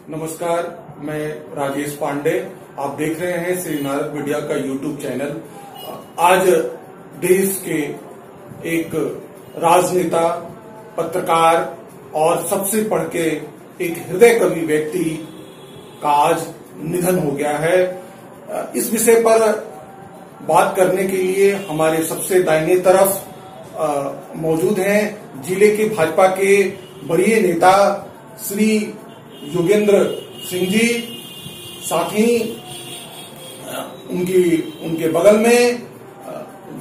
नमस्कार, मैं राजेश पांडे। आप देख रहे हैं श्री नारद मीडिया का यूट्यूब चैनल। आज देश के एक राजनेता, पत्रकार और सबसे पढ़ के एक हृदय कवि व्यक्ति का आज निधन हो गया है। इस विषय पर बात करने के लिए हमारे सबसे दाहिने तरफ मौजूद हैं जिले के भाजपा के वरीय नेता श्री योगेंद्र सिंह जी। साथ ही उनके बगल में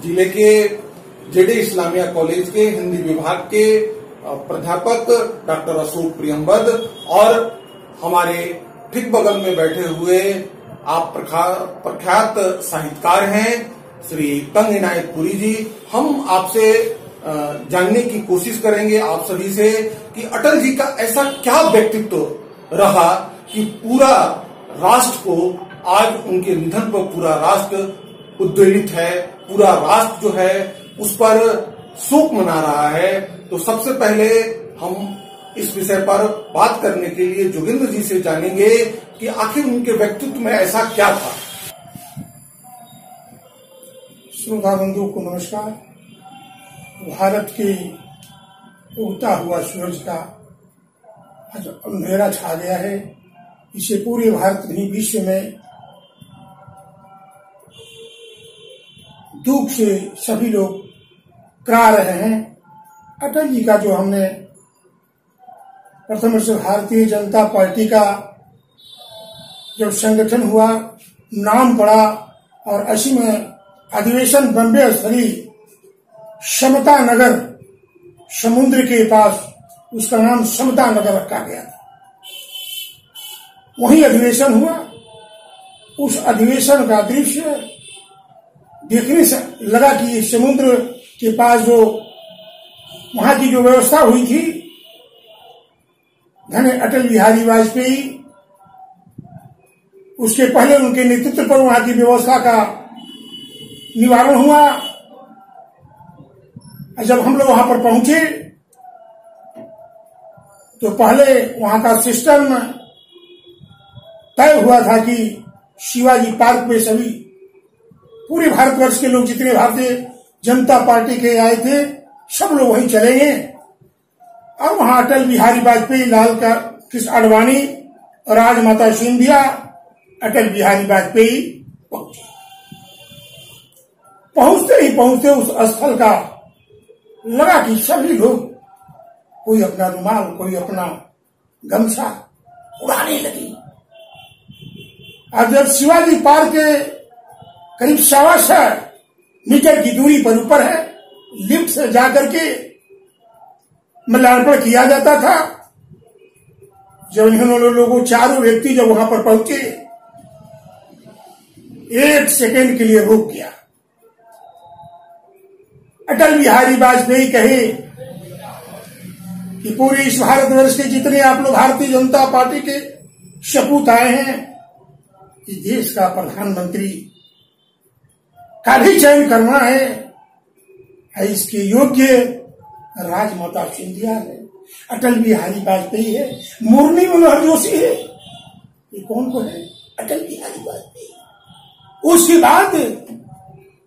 जिले के जेडे इस्लामिया कॉलेज के हिंदी विभाग के प्राध्यापक डॉक्टर अशोक प्रियंवद और हमारे ठीक बगल में बैठे हुए आप प्रख्यात साहित्यकार हैं श्री तंग इनायतपुरी जी। हम आपसे जानने की कोशिश करेंगे आप सभी से कि अटल जी का ऐसा क्या व्यक्तित्व रहा कि पूरा राष्ट्र को आज उनके निधन पर पूरा राष्ट्र उद्वेलित है, पूरा राष्ट्र जो है उस पर शोक मना रहा है। तो सबसे पहले हम इस विषय पर बात करने के लिए जोगेंद्र जी से जानेंगे कि आखिर उनके व्यक्तित्व में ऐसा क्या था। श्रोता बंधुओं को नमस्कार। भारत के उगता हुआ सूरज का आज अंधेरा छा गया है। इसे पूरे भारत नहीं विश्व में दुख से सभी लोग करा रहे हैं। अटल जी का जो हमने प्रथम से भारतीय जनता पार्टी का जब संगठन हुआ, नाम पड़ा और 80 में अधिवेशन बम्बे स्थली समता नगर समुद्र के पास, उसका नाम समता नगर रखा गया था। वही अधिवेशन हुआ। उस अधिवेशन का दृश्य देखने से लगा कि समुद्र के पास जो वहां की जो व्यवस्था हुई थी, धन्य अटल बिहारी वाजपेयी, उसके पहले उनके नेतृत्व पर वहां की व्यवस्था का निवारण हुआ। जब हम लोग वहां पर पहुंचे तो पहले वहां का सिस्टम तय हुआ था कि शिवाजी पार्क में सभी पूरे भारतवर्ष के लोग जितने भारतीय जनता पार्टी के आए थे सब लोग वहीं चलेंगे और वहां अटल बिहारी वाजपेयी, लाल कृष्ण आडवाणी और राजमाता सिंधिया अटल बिहारी वाजपेयी पहुंचते उस स्थल का लगा कि सभी लोग कोई अपना रुमाल, कोई अपना गमछा उड़ाने लगी। अब जब शिवाजी पार्क के करीब 125 मीटर की दूरी पर ऊपर है, लिफ्ट से जाकर के माल्यार्पण किया जाता था। जब इन्होंने लोगों चारों व्यक्ति जब वहां पर पहुंचे, 1 सेकेंड के लिए रुक गया। अटल बिहारी वाजपेयी कहे कि पूरे इस भारतवर्ष के जितने आप लोग भारतीय जनता पार्टी के सपूत आए हैं, इस देश का प्रधानमंत्री का भी चयन करना है। इसके योग्य राजमाता सिंधिया है, अटल बिहारी वाजपेयी है, मुरली मनोहर जोशी है। ये कौन को है? अटल बिहारी वाजपेयी। उसके बाद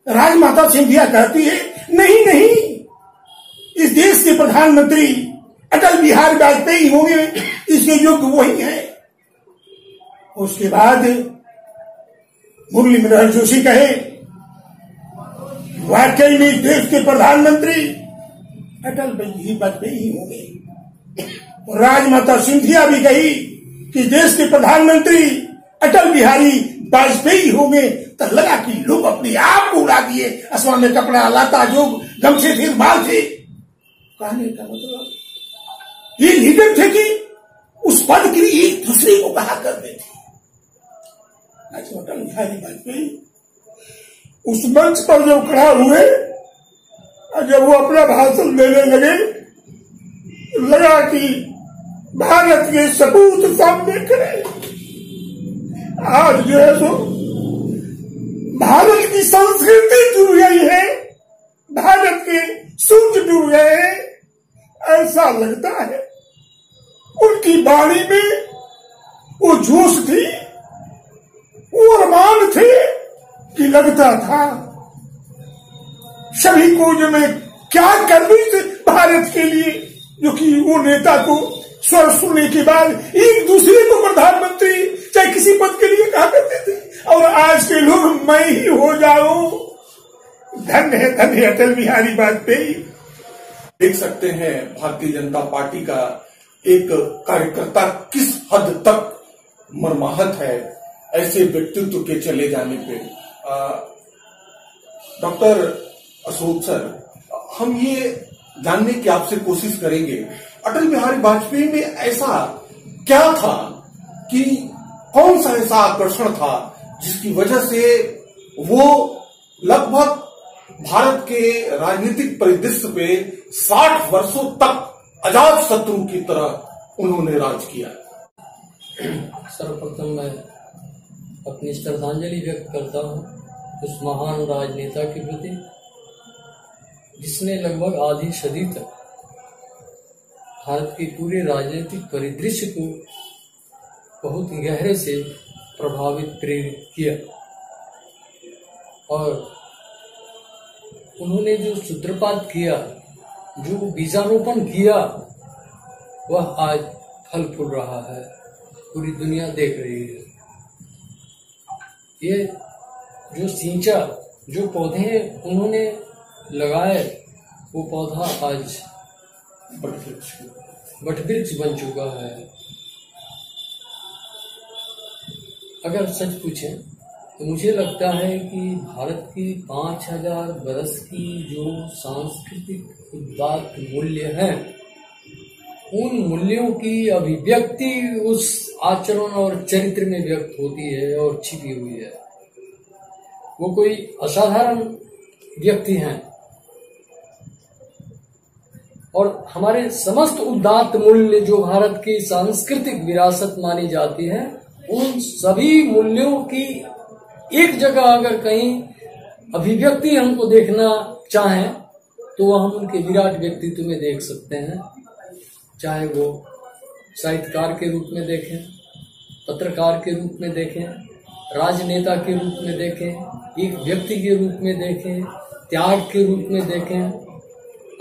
राजमाता सिंधिया कहती है नहीं, इस देश के प्रधानमंत्री अटल बिहारी वाजपेयी होंगे, इसके योग्य वही है। उसके बाद मुरली मनोहर जोशी कहे वाकई में इस देश के प्रधानमंत्री अटल बिहारी वाजपेयी होंगे। राजमाता सिंधिया भी कही कि देश के प्रधानमंत्री अटल बिहारी वाजपेयी होंगे। तो लगा कि लोग अपने आप को उड़ा दिए, आसमान में कपड़ा लाता जो गमछे थे, बाल थे। कहने का मतलब ये लीडर थे कि उस पद के लिए एक दूसरे को कहा करते थे। अटल बिहारी वाजपेयी उस मंच पर जब खड़ा हुए और जब वो अपना भाषण देने लगे, लगा कि भारत के सपूत सामने खड़े। आज जो है सो भारत की संस्कृति डूब गई है, भारत के सूर्य डूब गए हैं। ऐसा लगता है उनकी वाणी में जोश थी, वो अरमान थे कि लगता था सभी को जो मैं क्या कर दी थी भारत के लिए, जो कि वो नेता को स्वर सुनने के बाद एक दूसरे को प्रधानमंत्री चाहे किसी पद के लिए कहा करते थे, और आज के लोग मैं ही हो जाऊं। धन्य है अटल बिहारी वाजपेयी। देख सकते हैं भारतीय जनता पार्टी का एक कार्यकर्ता किस हद तक मर्माहत है ऐसे व्यक्तित्व के चले जाने पे। डॉक्टर अशोक सर, हम ये जानने की आपसे कोशिश करेंगे, अटल बिहारी वाजपेयी में ऐसा क्या था कि कौन सा ऐसा आकर्षण था जिसकी वजह से वो लगभग भारत के राजनीतिक परिदृश्य पे 60 वर्षों तक अजात शत्रु की तरह उन्होंने राज किया। सर्वप्रथम मैं अपनी श्रद्धांजलि व्यक्त करता हूँ उस महान राजनेता के प्रति जिसने लगभग आधी सदी तक भारत के पूरे राजनीतिक परिदृश्य को बहुत गहरे से प्रभावित प्रेरित किया, और उन्होंने जो सूत्रपात किया, जो बीजारोपण किया, वह आज फल फूल रहा है, पूरी दुनिया देख रही है। ये जो सिंचा, जो पौधे उन्होंने लगाए, वो पौधा आज वटवृक्ष बन चुका है। अगर सच पूछें तो मुझे लगता है कि भारत की 5000 बरस की जो सांस्कृतिक उदात्त मूल्य हैं, उन मूल्यों की अभिव्यक्ति उस आचरण और चरित्र में व्यक्त होती है और छिपी हुई है। वो कोई असाधारण व्यक्ति हैं, और हमारे समस्त उदात्त मूल्य जो भारत की सांस्कृतिक विरासत मानी जाती है, उन सभी मूल्यों की एक जगह अगर कहीं अभिव्यक्ति हमको देखना चाहें तो वह हम उनके विराट व्यक्तित्व में देख सकते हैं। चाहे वो साहित्यकार के रूप में देखें, पत्रकार के रूप में देखें, राजनेता के रूप में देखें, एक व्यक्ति के रूप में देखें, त्याग के रूप में देखें,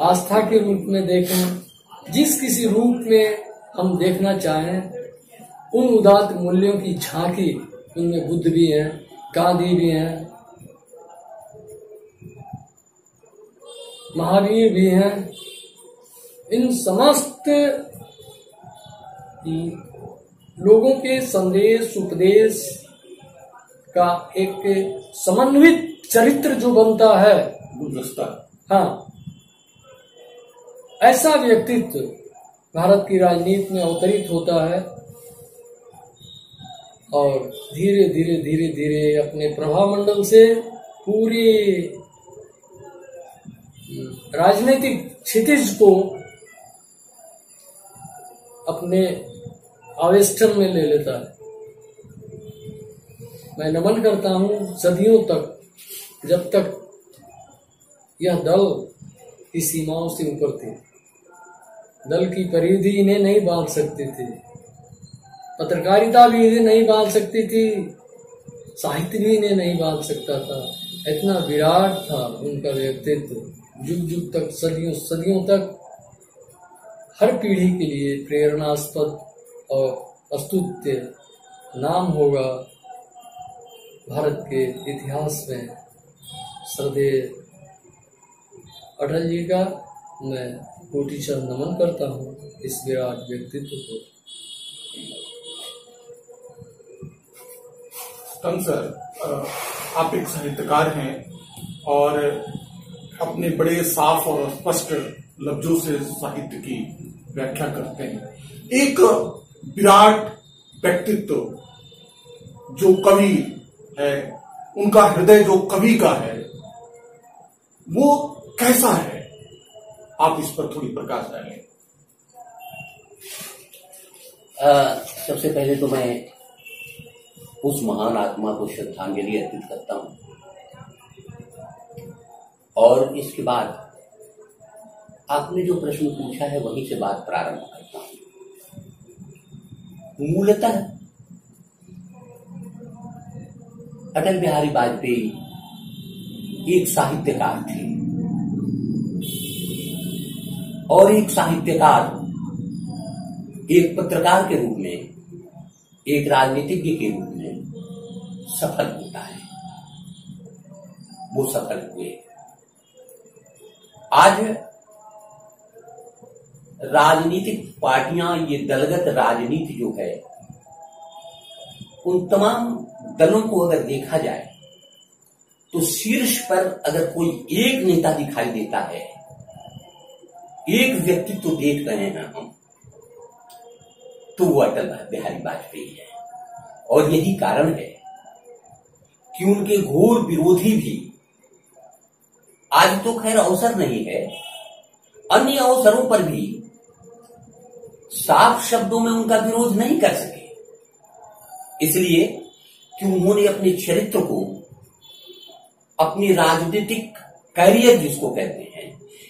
आस्था के रूप में देखें, जिस किसी रूप में हम देखना चाहें, उन उदात्त मूल्यों की झांकी उनमें बुद्ध भी हैं, गांधी भी हैं, महावीर भी हैं। इन समस्त लोगों के संदेश उपदेश का एक समन्वित चरित्र जो बनता है, हाँ, ऐसा व्यक्तित्व भारत की राजनीति में अवतरित होता है और धीरे धीरे धीरे धीरे अपने प्रभाव मंडल से पूरी राजनीतिक क्षितिज को अपने आवेष्टन में ले लेता है। मैं नमन करता हूँ सदियों तक, जब तक यह दल की सीमाओं से ऊपर थी, दल की परिधि इन्हें नहीं बांध सकती थी, पत्रकारिता भी इन्हें नहीं बांध सकती थी, साहित्य भी इन्हें नहीं बांध सकता था। इतना विराट था उनका व्यक्तित्व, युग युग तक, सदियों सदियों तक हर पीढ़ी के लिए प्रेरणास्पद और अस्तुत्य नाम होगा भारत के इतिहास में। श्रद्धेय अटल जी का मैं कोटिशः नमन करता हूँ इस विराट व्यक्तित्व को। सर, आप एक साहित्यकार हैं और अपने बड़े साफ और स्पष्ट लफ्जों से साहित्य की व्याख्या करते हैं। एक विराट व्यक्तित्व जो कवि है, उनका हृदय जो कवि का है, वो कैसा है? आप इस पर थोड़ी प्रकाश डालें। सबसे पहले तो मैं उस महान आत्मा को श्रद्धांजलि अर्पित करता हूं, और इसके बाद आपने जो प्रश्न पूछा है वहीं से बात प्रारंभ करता हूं। मूलतः अटल बिहारी वाजपेयी एक साहित्यकार थे और एक साहित्यकार एक पत्रकार के रूप में, एक राजनीतिज्ञ के रूप में सफल होता है। वो सफल हुए। आज राजनीतिक पार्टियां, ये दलगत राजनीति जो है, उन तमाम दलों को अगर देखा जाए तो शीर्ष पर अगर कोई एक नेता दिखाई देता है, एक व्यक्तित्व देख रहे हैं हम, तो वो अटल बिहारी वाजपेयी है। और यही कारण है कि उनके घोर विरोधी भी, आज तो खैर अवसर नहीं है, अन्य अवसरों पर भी साफ शब्दों में उनका विरोध नहीं कर सके, इसलिए कि उन्होंने अपने चरित्र को, अपनी राजनीतिक कैरियर जिसको कहते हैं,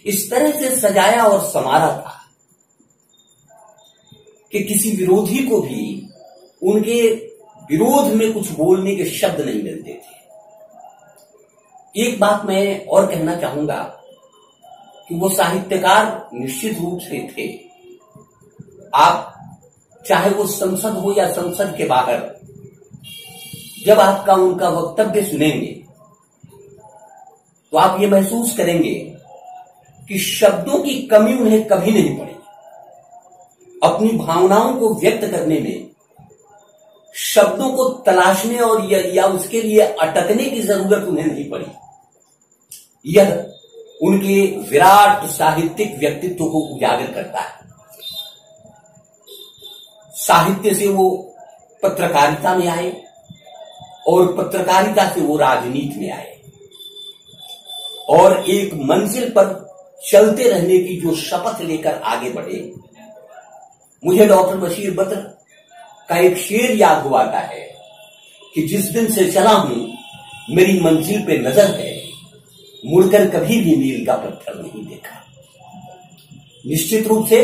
इस तरह से सजाया और संवारा था कि किसी विरोधी को भी उनके विरोध में कुछ बोलने के शब्द नहीं मिलते थे। एक बात मैं और कहना चाहूंगा कि वो साहित्यकार निश्चित रूप से थे। आप चाहे वो संसद हो या संसद के बाहर, जब आपका उनका वक्तव्य सुनेंगे तो आप ये महसूस करेंगे कि शब्दों की कमी उन्हें कभी नहीं पड़ी। अपनी भावनाओं को व्यक्त करने में शब्दों को तलाशने और या उसके लिए अटकने की जरूरत उन्हें नहीं पड़ी। यह उनके विराट साहित्यिक व्यक्तित्व को उजागर करता है। साहित्य से वो पत्रकारिता में आए और पत्रकारिता से वो राजनीति में आए और एक मंजिल पर चलते रहने की जो शपथ लेकर आगे बढ़े। मुझे डॉक्टर बशीर बद्र का एक शेर याद हो आता है कि जिस दिन से चला हूं मेरी मंजिल पे नजर है, मुड़कर कभी भी मील का पत्थर नहीं देखा। निश्चित रूप से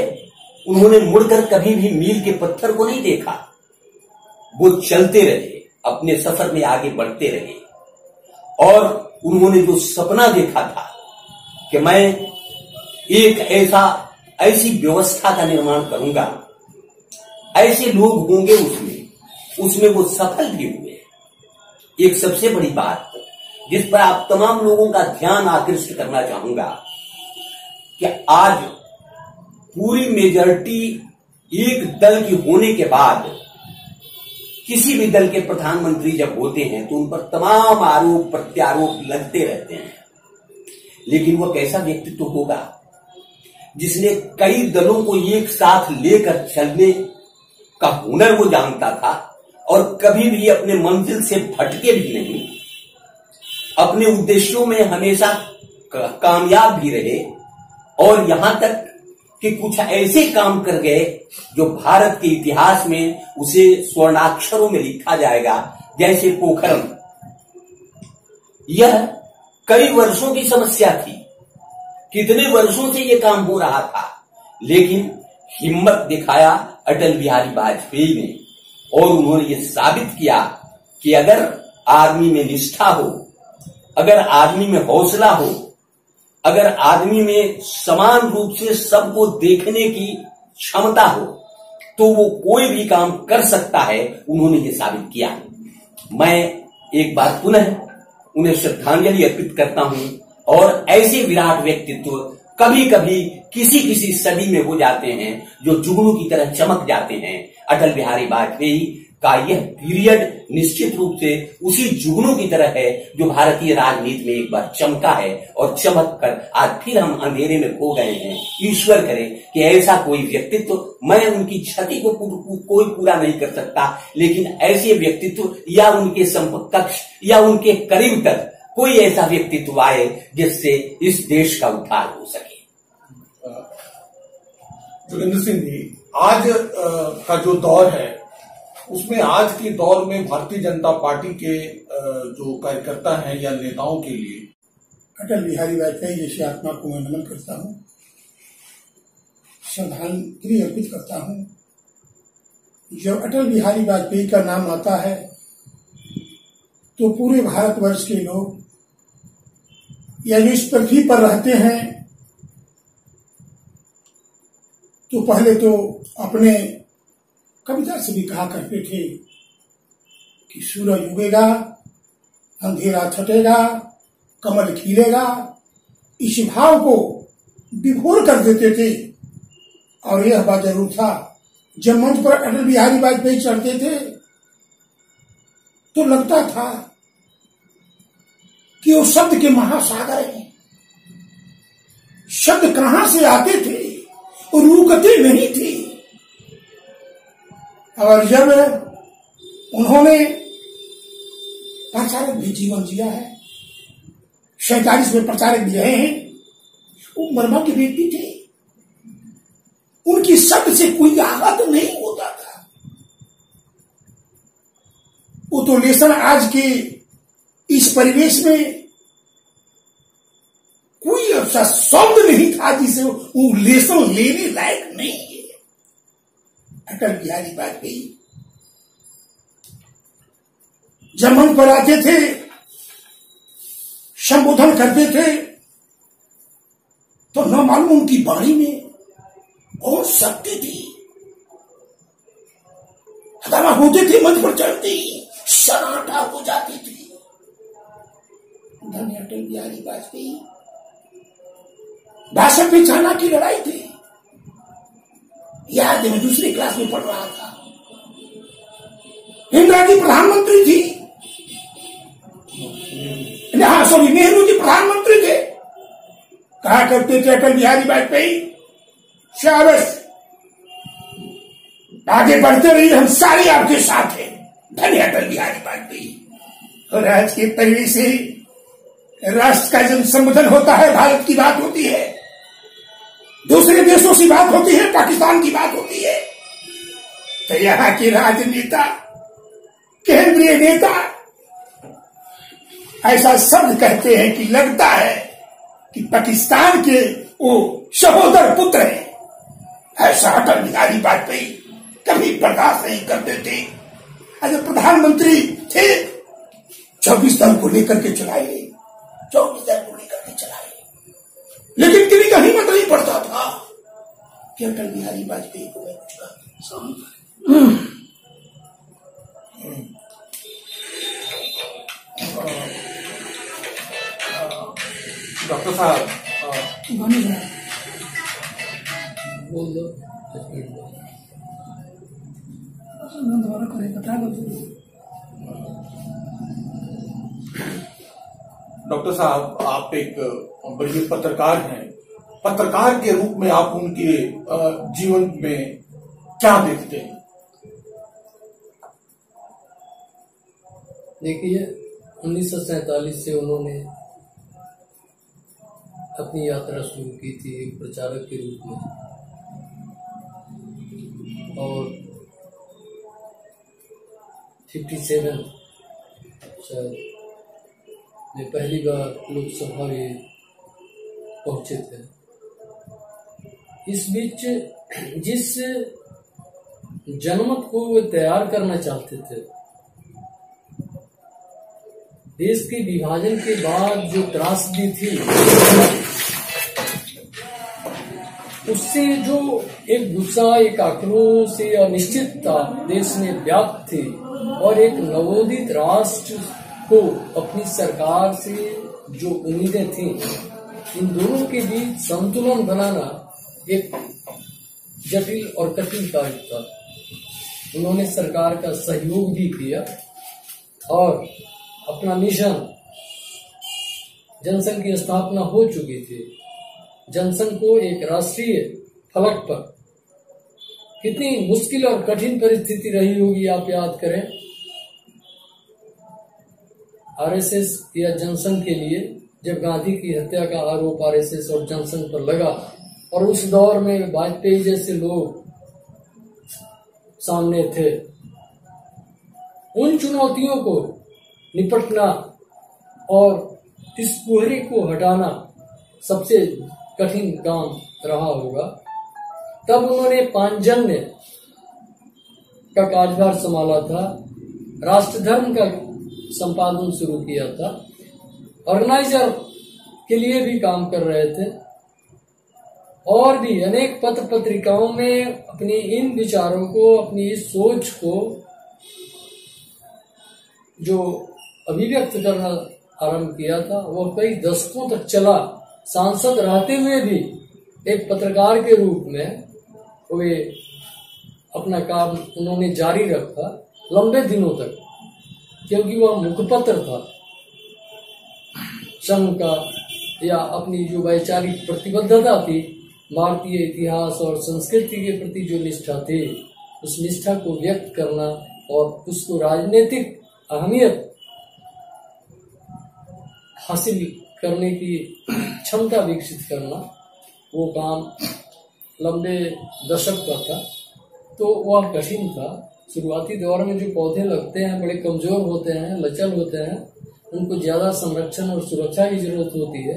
उन्होंने मुड़कर कभी भी मील के पत्थर को नहीं देखा। वो चलते रहे, अपने सफर में आगे बढ़ते रहे और उन्होंने जो सपना देखा था कि मैं एक ऐसी व्यवस्था का निर्माण करूंगा, ऐसे लोग होंगे उसमें वो सफल भी हुए। एक सबसे बड़ी बात जिस पर आप तमाम लोगों का ध्यान आकृष्ट करना चाहूंगा कि आज पूरी मेजॉरिटी एक दल की होने के बाद किसी भी दल के प्रधानमंत्री जब होते हैं तो उन पर तमाम आरोप प्रत्यारोप लगते रहते हैं, लेकिन वह कैसा व्यक्तित्व होगा जिसने कई दलों को एक साथ लेकर चलने का हुनर वो जानता था और कभी भी अपने मंजिल से भटके भी नहीं, अपने उद्देश्यों में हमेशा कामयाब भी रहे और यहां तक कि कुछ ऐसे काम कर गए जो भारत के इतिहास में उसे स्वर्णाक्षरों में लिखा जाएगा, जैसे पोखरण। यह कई वर्षों की समस्या थी, कितने वर्षों से यह काम हो रहा था, लेकिन हिम्मत दिखाया अटल बिहारी वाजपेयी ने और उन्होंने ये साबित किया कि अगर आदमी में निष्ठा हो, अगर आदमी में हौसला हो, अगर आदमी में समान रूप से सबको देखने की क्षमता हो, तो वो कोई भी काम कर सकता है। उन्होंने ये साबित किया। मैं एक बार पुनः उन्हें श्रद्धांजलि अर्पित करता हूं और ऐसे विराट व्यक्तित्व कभी कभी किसी सदी में हो जाते हैं जो जुगनू की तरह चमक जाते हैं। अटल बिहारी वाजपेयी का यह पीरियड निश्चित रूप से उसी जुगनू की तरह है जो भारतीय राजनीति में एक बार चमका है और चमक कर आज फिर हम अंधेरे में खो गए हैं। ईश्वर करे कि ऐसा कोई व्यक्तित्व, मैं उनकी क्षति को कोई पूरा नहीं कर सकता, लेकिन ऐसे व्यक्तित्व या उनके समकक्ष या उनके करीब तक कोई ऐसा व्यक्तित्व आए जिससे इस देश का उद्धार हो सके। जोगिंदर सिंह जी, आज का जो दौर है उसमें आज के दौर में भारतीय जनता पार्टी के जो कार्यकर्ता हैं या नेताओं के लिए अटल बिहारी वाजपेयी जैसी आत्मा को मैं नमन करता हूँ, श्रद्धांजलि अर्पित करता हूँ। जब अटल बिहारी वाजपेयी का नाम आता है तो पूरे भारतवर्ष के लोग या जो इस पृथ्वी पर रहते हैं तो पहले तो अपने कविता से भी कहा करते थे कि सूरज उगेगा, अंधेरा छटेगा, कमल खिलेगा। इस भाव को विभोर कर देते थे। और यह बात जरूर था, जब मंच पर अटल बिहारी वाजपेयी चढ़ते थे तो लगता था कि वो शब्द के महासागर हैं। शब्द कहां से आते थे और रुकते नहीं थे। और जब उन्होंने प्रचारक भी जीवन जिया है, 47 में प्रचारक भी रहे हैं, वो मर्मा के व्यक्ति थे। उनकी शब्द से कोई आघात नहीं होता था। वो तो लेसन आज के इस परिवेश में कोई ऐसा शब्द नहीं था जिसे वो लेसन लेने लायक नहीं है। अटल बिहारी वाजपेयी जब मंच पर आते थे, संबोधन करते थे, तो न मालूम उनकी वाणी में और शक्ति थी। हदामा होते थे, मंच पर चढ़ते ही सन्नाटा हो जाती थी। धन्य अटल बिहारी वाजपेयी। भाषण पे चाणक्य की लड़ाई थी, याद है, मैं दूसरी क्लास में पढ़ रहा था। इंदिरा जी प्रधानमंत्री थी, हाँ सॉरी, नेहरू जी प्रधानमंत्री थे। कहा करते थे अटल बिहारी वाजपेयी, शाबाश, आगे बढ़ते रहिए, हम सारे आपके साथ हैं। धन्य अटल बिहारी वाजपेयी। और आज के परिवेश से राष्ट्र का जब संबोधन होता है, भारत की बात होती है, दूसरे देशों की बात होती है, पाकिस्तान की बात होती है, तो यहाँ के राजनेता, केंद्रीय नेता ऐसा शब्द कहते हैं कि लगता है कि पाकिस्तान के वो सहोदर पुत्र हैं। ऐसा अटल बिहारी वाजपेयी कभी बर्दाश्त नहीं करते थे। जब प्रधानमंत्री थे, 24 दल को लेकर के चलाए, 24 दल को लेकर के चलाए, लेकिन किसी का हिम्मत नहीं पड़ता था कि अटल बिहारी वाजपेयी को मैं कुछ कर। डॉक्टर साहब, बोल दो। डॉक्टर साहब, आप एक बड़े पत्रकार हैं। पत्रकार के रूप में आप उनके जीवन में क्या देखते हैं? देखिए, 1947 से उन्होंने अपनी यात्रा शुरू की थी एक प्रचारक के रूप में, और 57 शायद में पहली बार लोकसभा में पहुंचे थे। इस बीच जिस जनमत को वे तैयार करना चाहते थे, देश के विभाजन के बाद जो त्रासदी थी, उससे जो एक गुस्सा, एक आक्रोश, अनिश्चितता देश में व्याप्त थी, और एक नवोदित राष्ट्र को अपनी सरकार से जो उम्मीदें थी, इन दोनों के बीच संतुलन बनाना एक जटिल और कठिन कार्य था। उन्होंने सरकार का सहयोग भी किया और अपना मिशन, जनसंघ की स्थापना हो चुकी थी, जनसंघ को एक राष्ट्रीय फलक पर, कितनी मुश्किल और कठिन परिस्थिति रही होगी आप याद करें। आरएसएस या जनसंघ के लिए जब गांधी की हत्या का आरोप आरएसएस और जनसंघ पर लगा, और उस दौर में वाजपेयी जैसे लोग सामने थे, उन चुनौतियों को निपटना और इस कोहरे को हटाना सबसे कठिन काम रहा होगा। तब उन्होंने पांचजन्य का कार्यभार संभाला था, राष्ट्र धर्म का संपादन शुरू किया था। ऑर्गेनाइजर के लिए भी काम कर रहे थे और भी अनेक पत्र पत्रिकाओं में अपनी इन विचारों को, अपनी इस सोच को जो अभिव्यक्त करना आरंभ किया था वो कई दशकों तक चला। सांसद रहते हुए भी एक पत्रकार के रूप में वे अपना काम उन्होंने जारी रखा लंबे दिनों तक, क्योंकि वह मुखपत्र था संघ का, या अपनी जो वैचारिक प्रतिबद्धता थी, भारतीय इतिहास और संस्कृति के प्रति जो निष्ठा थी, उस निष्ठा को व्यक्त करना और उसको राजनीतिक अहमियत हासिल करने की क्षमता विकसित करना, वो काम लंबे दशक का था। तो वह कठिन था। शुरुआती दौर में जो पौधे लगते हैं बड़े कमजोर होते हैं, लचल होते हैं, उनको ज्यादा संरक्षण और सुरक्षा की जरूरत होती है।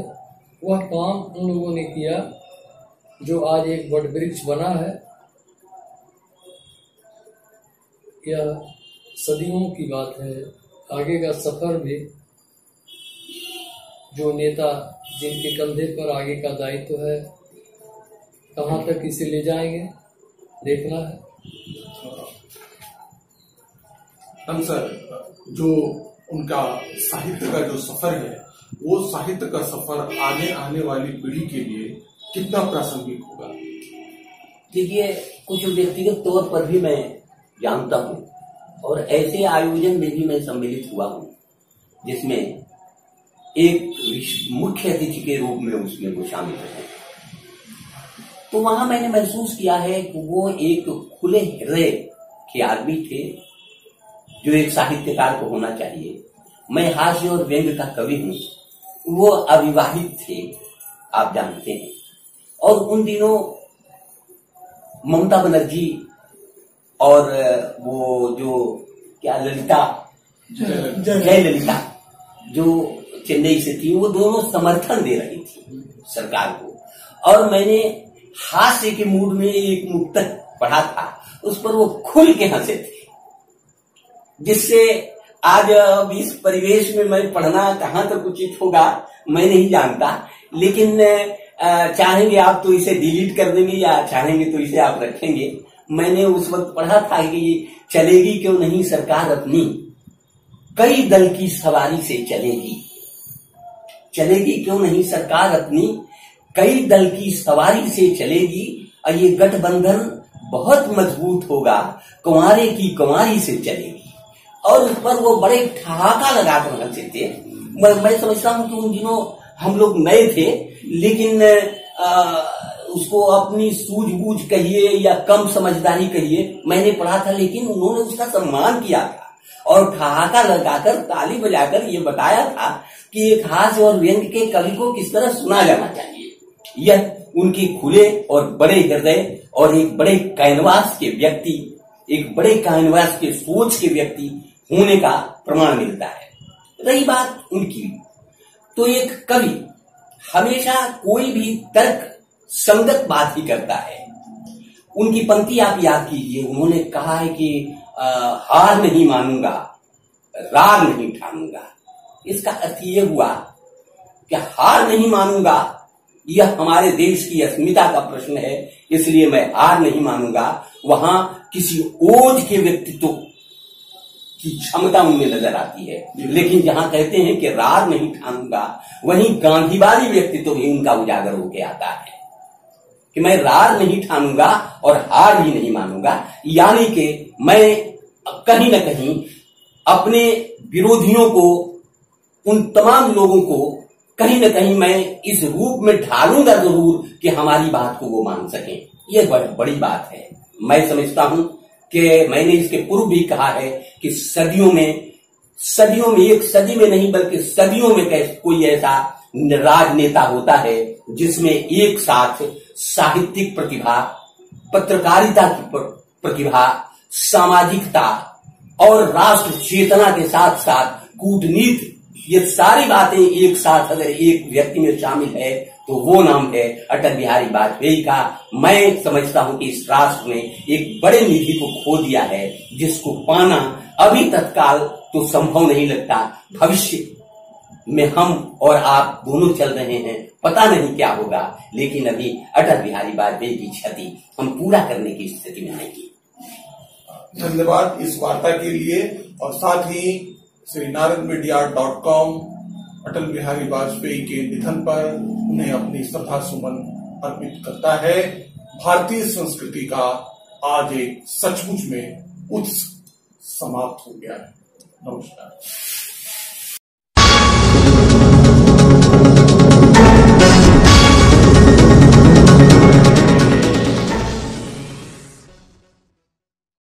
वह काम उन लोगों ने किया जो आज एक वट वृक्ष बना है। यह सदियों की बात है। आगे का सफर भी जो नेता जिनके कंधे पर आगे का दायित्व है, कहाँ तक इसे ले जाएंगे देखना है। हम सर, जो उनका साहित्य का जो सफर है, वो साहित्य का सफर आगे आने वाली पीढ़ी के लिए कितना प्रासंगिक होगा? देखिए, कुछ व्यक्तिगत तौर पर भी मैं जानता हूँ और ऐसे आयोजन में भी मैं सम्मिलित हुआ हूँ जिसमें एक मुख्य अतिथि के रूप में उसमें वो शामिल रहे। तो वहां मैंने महसूस किया है कि वो एक खुले हृदय के आदमी थे, जो एक साहित्यकार को होना चाहिए। मैं हास्य और व्यंग्य का कवि हूँ। वो अविवाहित थे, आप जानते हैं, और उन दिनों ममता बनर्जी और वो जो क्या ललिता, जय ललिता, जो चेन्नई से थी, वो दोनों समर्थन दे रही थी सरकार को। और मैंने हास्य के मूड में एक मुक्तक पढ़ा था, उस पर वो खुल के हंसे थे, जिससे आज अब इस परिवेश में मैं पढ़ना कहाँ तक उचित होगा मैं नहीं जानता, लेकिन चाहेंगे आप तो इसे डिलीट कर देंगे या चाहेंगे तो इसे आप रखेंगे। मैंने उस वक्त पढ़ा था कि चलेगी क्यों नहीं सरकार अपनी, कई दल की सवारी से चलेगी। चलेगी क्यों नहीं सरकार अपनी, कई दल की सवारी से चलेगी। और ये गठबंधन बहुत मजबूत होगा, कुंवारे की कुंवारी से चलेगी। और उस पर वो बड़े ठहाका लगाकर हंसे थे। मैं समझता हूँ कि उन दिनों हम लोग नए थे, लेकिन उसको अपनी सूझबूझ कहिए या कम समझदारी कहिए, मैंने पढ़ा था, लेकिन उन्होंने उसका सम्मान किया था और ठहाका लगाकर, ताली बजाकर ये बताया था कि एक हास्य और व्यंग्य के कवि को किस तरह सुना जाना चाहिए। यह उनके खुले और बड़े हृदय और एक बड़े कैनवास के व्यक्ति, एक बड़े कैनवास के सोच के व्यक्ति होने का प्रमाण मिलता है। रही बात उनकी, तो एक कवि हमेशा कोई भी तर्क संगत बात ही करता है। उनकी पंक्ति आप याद कीजिए, उन्होंने कहा है कि हार नहीं मानूंगा, राग नहीं ठानूंगा। इसका अर्थ ये हुआ कि हार नहीं मानूंगा, यह हमारे देश की अस्मिता का प्रश्न है, इसलिए मैं हार नहीं मानूंगा। वहां किसी ओज के व्यक्तित्व की क्षमता उनमें नजर आती है। लेकिन जहां कहते हैं कि राग नहीं ठानूंगा, वहीं गांधीवादी व्यक्तित्व भी उनका उजागर होकर आता है कि मैं राग नहीं ठानूंगा और हार भी नहीं मानूंगा। यानी कि मैं कहीं न कहीं अपने विरोधियों को, उन तमाम लोगों को कहीं न कहीं मैं इस रूप में ढालूंगा जरूर कि हमारी बात को वो मान सकें। यह बड़ी बात है। मैं समझता हूं कि मैंने इसके पूर्व भी कहा है कि सदियों में, एक सदी में नहीं बल्कि सदियों में कोई ऐसा राजनेता होता है जिसमें एक साथ साहित्यिक प्रतिभा, पत्रकारिता की प्रतिभा, सामाजिकता और राष्ट्र चेतना के साथ साथ कूटनीति, ये सारी बातें एक साथ अगर एक व्यक्ति में शामिल है तो वो नाम है अटल बिहारी वाजपेयी का। मैं समझता हूं कि इस राष्ट्र ने एक बड़े निधि को खो दिया है, जिसको पाना अभी तत्काल तो संभव नहीं लगता। भविष्य में हम और आप दोनों चल रहे हैं, पता नहीं क्या होगा, लेकिन अभी अटल बिहारी वाजपेयी की क्षति हम पूरा करने की स्थिति में नहीं की। धन्यवाद इस वार्ता के लिए। और साथ ही श्री naranmedia.com अटल बिहारी वाजपेयी के निधन पर उन्हें अपनी श्रद्धा सुमन अर्पित करता है। भारतीय संस्कृति का आज एक सचमुच में उत्सव समाप्त हो गया है। नमस्कार।